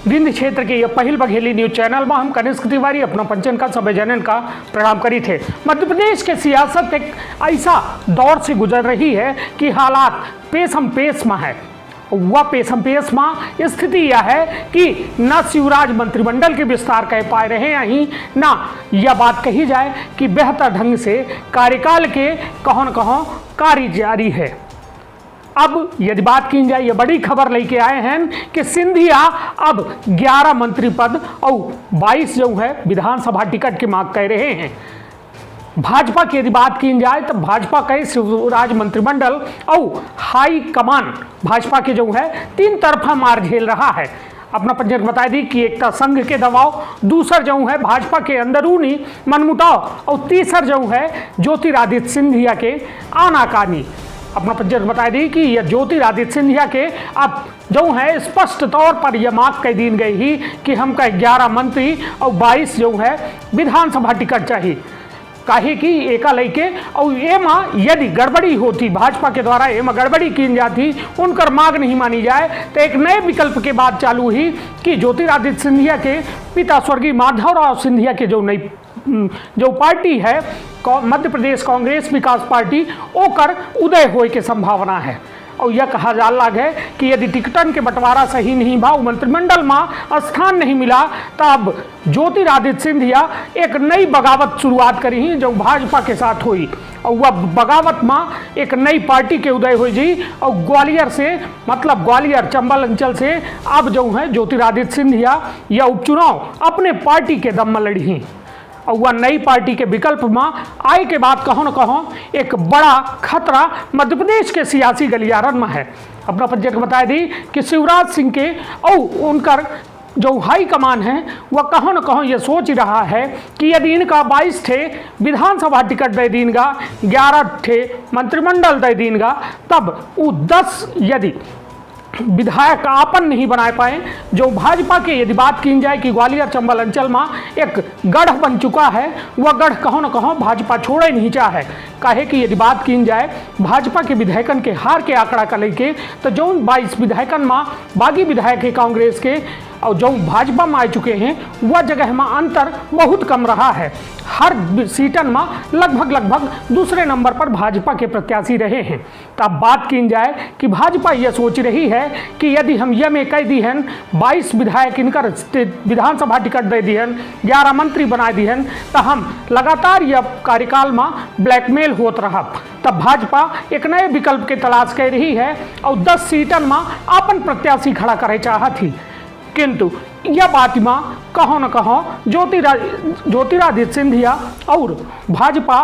विंध्य क्षेत्र के यह पहल बघेली न्यूज चैनल में हम कनिष्क तिवारी अपना पंचन का सभी जनन का प्रणाम करी थे। मध्य प्रदेश के सियासत एक ऐसा दौर से गुजर रही है कि हालात पेशम पेश में है। वह पेशम पेश में स्थिति यह है कि न शिवराज मंत्रिमंडल के विस्तार कह पा रहे हैं ही न यह बात कही जाए कि बेहतर ढंग से कार्यकाल के कहो न कहो कार्य जारी है। अब यदि बात की जाए, ये बड़ी खबर लेके आए हैं कि सिंधिया अब 11 मंत्री पद और 22 जो है विधानसभा टिकट की मांग कर रहे हैं। भाजपा की यदि बात की जाए तो भाजपा का शिवराज मंत्रिमंडल और हाई कमान भाजपा के जो है 3 तरफा मार झेल रहा है। अपना पंचक बता दी कि एक तो संघ के दबाव, दूसर जो है भाजपा के अंदरूनी मनमुटाव और तीसर जो है ज्योतिरादित्य सिंधिया के आनाकानी। अपना पंचक बता दी कि यह ज्योतिरादित्य सिंधिया के अब जो है स्पष्ट तौर पर यह मांग कर दी गई ही कि हमका 11 मंत्री और 22 जो है विधानसभा टिकट चाहिए। काहे कि एका लेके और एमा यदि गड़बड़ी होती, भाजपा के द्वारा एमा गड़बड़ी की जाती, उनकर मांग नहीं मानी जाए तो एक नए विकल्प के बाद चालू ही कि ज्योतिरादित्य सिंधिया के पिता स्वर्गीय माधवराव सिंधिया के जो पार्टी है मध्य प्रदेश कांग्रेस विकास पार्टी ओकर उदय होए के संभावना है। और यह कहा जा लगा है कि यदि टिकटन के बंटवारा सही नहीं बा, मंत्रिमंडल में स्थान नहीं मिला, तब ज्योतिरादित्य सिंधिया एक नई बगावत शुरुआत करी जो भाजपा के साथ हुई और वह बगावत में एक नई पार्टी के उदय हुई जी। और ग्वालियर से मतलब ग्वालियर चंबल अंचल से अब जो है ज्योतिरादित्य सिंधिया यह उपचुनाव अपने पार्टी के दम में लड़ी और वह नई पार्टी के विकल्प में आए के बाद कहो न कहो एक बड़ा खतरा मध्य प्रदेश के सियासी गलियारन में है। अपना पंचक बता दी कि शिवराज सिंह के और उनकर जो हाई कमान है वह कहो न कहो यह सोच रहा है कि यदि इनका 22 थे विधानसभा टिकट दे दीनगा, 11 थे मंत्रिमंडल दे दीनगा, तब वो 10 यदि विधायक आपन नहीं बना पाए। जो भाजपा के यदि बात की जाए कि ग्वालियर चंबल अंचल में एक गढ़ बन चुका है, वह गढ़ कहो न कहो भाजपा छोड़े नहीं चाहे। काहे कि यदि बात की जाए भाजपा के विधायकन के हार के आंकड़ा का लेके तो जो 22 विधायकन में बागी विधायक है कांग्रेस के और जो भाजपा में आ चुके हैं वह जगह में अंतर बहुत कम रहा है। हर सीटन में लगभग दूसरे नंबर पर भाजपा के प्रत्याशी रहे हैं। तो अब बात की जाए कि भाजपा यह सोच रही है कि यदि हम यह में कह दी हैं 22 विधायक इनकर विधानसभा टिकट दे दी हैं, 11 मंत्री बना दी हैं, तो हम लगातार यह कार्यकाल में ब्लैकमेल होत रहा। तब भाजपा एक नए विकल्प के तलाश कर रही है और 10 सीटन में अपन प्रत्याशी खड़ा करे चाहत थी। किंतु यह बात में कहो न कहो ज्योतिरादित्य सिंधिया और भाजपा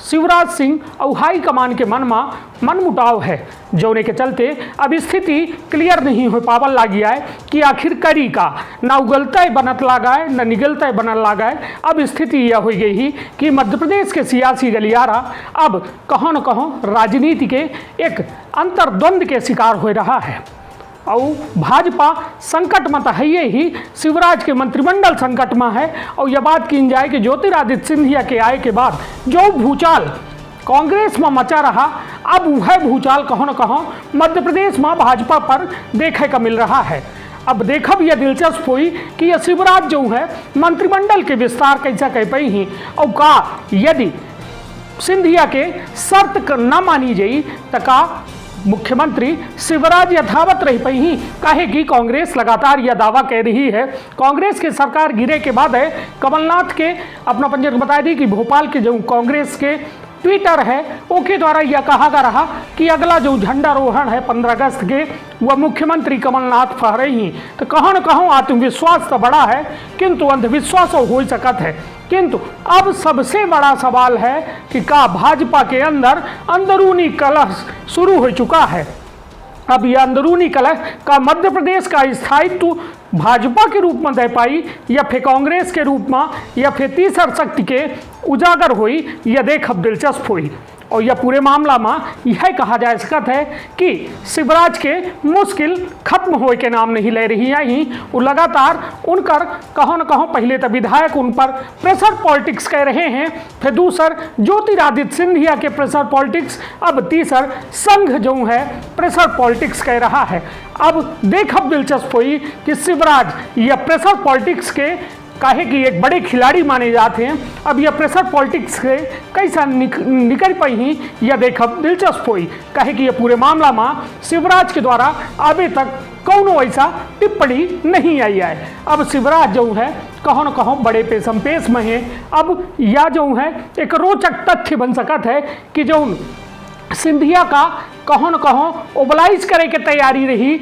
शिवराज सिंह और हाई कमान के मन में मनमुटाव है, जोने के चलते अब स्थिति क्लियर नहीं हो पावल लागी है कि आखिर करी का न उगलते बनत लागाए न निगलते बनत लागाए। अब स्थिति यह हो गई ही कि मध्य प्रदेश के सियासी गलियारा अब कहो न कहो राजनीति के एक अंतर्द्वंद के शिकार हो रहा है और भाजपा संकट में तो है ही, शिवराज के मंत्रिमंडल संकट में है। और यह बात की जाए कि ज्योतिरादित्य सिंधिया के आए के बाद जो भूचाल कांग्रेस में मचा रहा, अब वह भूचाल कहो न कहो मध्य प्रदेश में भाजपा पर देखे का मिल रहा है। अब देखब यह दिलचस्प हुई कि यह शिवराज जो है मंत्रिमंडल के विस्तार कैसा कह पाई ही और का यदि सिंधिया के शर्त न मानी जाई तो का मुख्यमंत्री शिवराज यथावत रह पाई ही। काहे कि कांग्रेस लगातार यह दावा कह रही है, कांग्रेस के सरकार गिरे के बाद है कमलनाथ के अपना पंचक बता दी कि भोपाल के जो कांग्रेस के ट्विटर है ओके द्वारा यह कहा जा रहा कि अगला जो झंडारोहण है 15 अगस्त के वह मुख्यमंत्री कमलनाथ फहरे ही। तो कहो न कहो आत्मविश्वास तो बड़ा है किंतु अंधविश्वास हो सकत है। किंतु अब सबसे बड़ा सवाल है कि का भाजपा के अंदर अंदरूनी कलह शुरू हो चुका है। अब यह अंदरूनी कलह का मध्य प्रदेश का स्थायित्व भाजपा के रूप में दे पाई या फिर कांग्रेस के रूप में या फिर तीसर शक्ति के उजागर हुई, यह देख अब दिलचस्प हुई। और यह पूरे मामला में यह कहा जा सकता है कि शिवराज के मुश्किल खत्म होए के नाम नहीं ले रही है ही वो लगातार उनकर कहो न कहो पहले तो विधायक उन पर प्रेशर पॉलिटिक्स कह रहे हैं, फिर दूसर ज्योतिरादित्य सिंधिया के प्रेशर पॉलिटिक्स, अब तीसर संघ जो है प्रेशर पॉलिटिक्स कह रहा है। अब देखब दिलचस्प हुई कि शिवराज यह प्रेशर पॉलिटिक्स के काहे कि एक बड़े खिलाड़ी माने जाते हैं, अब यह प्रेशर पॉलिटिक्स से कैसा निकल पाई ही यह देखब दिलचस्प हुई। काहे कि यह पूरे मामला में शिवराज के द्वारा अभी तक कौनो ऐसा टिप्पणी नहीं आई है। अब शिवराज जो है कहो न कहो बड़े पेश में है। अब यह जो है एक रोचक तथ्य बन सकत है कि जो सिंधिया का कहो न कहो ओबलाइज करे के तैयारी रही,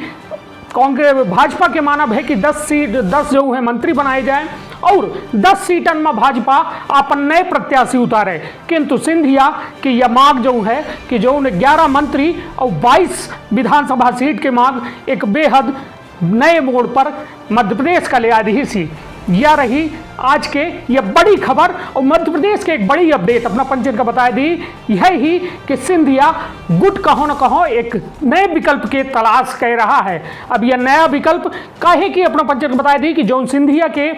कांग्रेस भाजपा के मानव है कि 10 जो है मंत्री बनाए जाए और 10 सीटन में भाजपा अपन नए प्रत्याशी उतारे, किंतु सिंधिया की यह मांग जो है कि जो 11 मंत्री और 22 विधानसभा सीट के मांग एक बेहद नए मोड़ पर मध्य प्रदेश का ले आ रही सी। यह रही आज के यह बड़ी खबर और मध्य प्रदेश के एक बड़ी अपडेट अपना पंचन का बता दी, यह ही कि सिंधिया गुट कहो न कहो एक नए विकल्प के तलाश कर रहा है। अब यह नया विकल्प काहे की अपना पंचन का बता दी कि जो सिंधिया के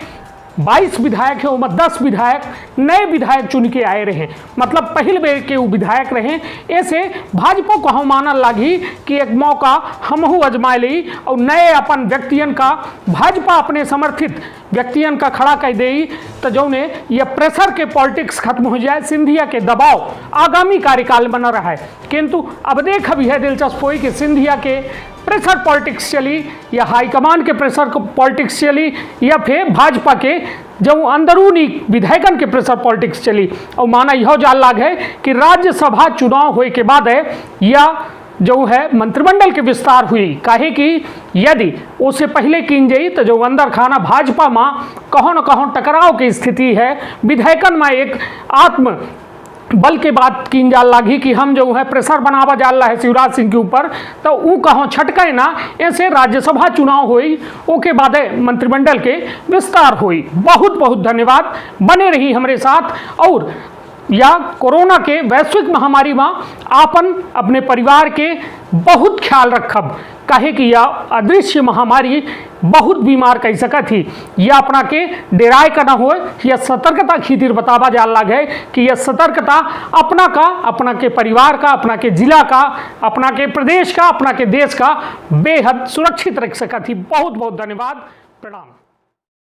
22 विधायक है उनमें 10 विधायक नए विधायक चुन के आए रहे, मतलब पहले बेर के वो विधायक रहे। ऐसे भाजपा को हम मानल लगी कि एक मौका हमहू अजमा ली और नए अपन व्यक्तियन का भाजपा अपने समर्थित व्यक्तियन का खड़ा कर दे, तो जो ने यह प्रेशर के पॉलिटिक्स खत्म हो जाए, सिंधिया के दबाव आगामी कार्यकाल बना रहा है। किंतु अब देख अभी है दिलचस्प हुई कि सिंधिया के प्रेशर पॉलिटिक्स चली या हाईकमान के प्रेशर पॉलिटिक्स चली या फिर भाजपा के जो अंदरूनी विधायकन के प्रेशर पॉलिटिक्स चली। और माना यह जाल लाग है कि राज्यसभा चुनाव होने के बाद है या जो है मंत्रिमंडल के विस्तार हुई, काहे कि यदि उससे पहले की जाई तो जो अंदर खाना भाजपा में कहो न कहो टकराव की स्थिति है, विधायकन में एक आत्म बल के बात की जाल लागी कि हम जो है प्रेशर बनावा जाल रहा है शिवराज सिंह के ऊपर, तो वो कहो छटके ना, ऐसे राज्यसभा चुनाव हुई ओके बाद मंत्रिमंडल के विस्तार हुई। बहुत बहुत धन्यवाद, बने रही हमारे साथ। और या कोरोना के वैश्विक महामारी में आपन अपने परिवार के बहुत ख्याल रखब, काहे कि यह अदृश्य महामारी बहुत बीमार कह सका थी। यह अपना के डेराय का ना हो, यह सतर्कता खीतिर बतावा जाल लग है कि यह सतर्कता अपना का, अपना के परिवार का, अपना के जिला का, अपना के प्रदेश का, अपना के देश का बेहद सुरक्षित रख सका थी। बहुत बहुत धन्यवाद, प्रणाम।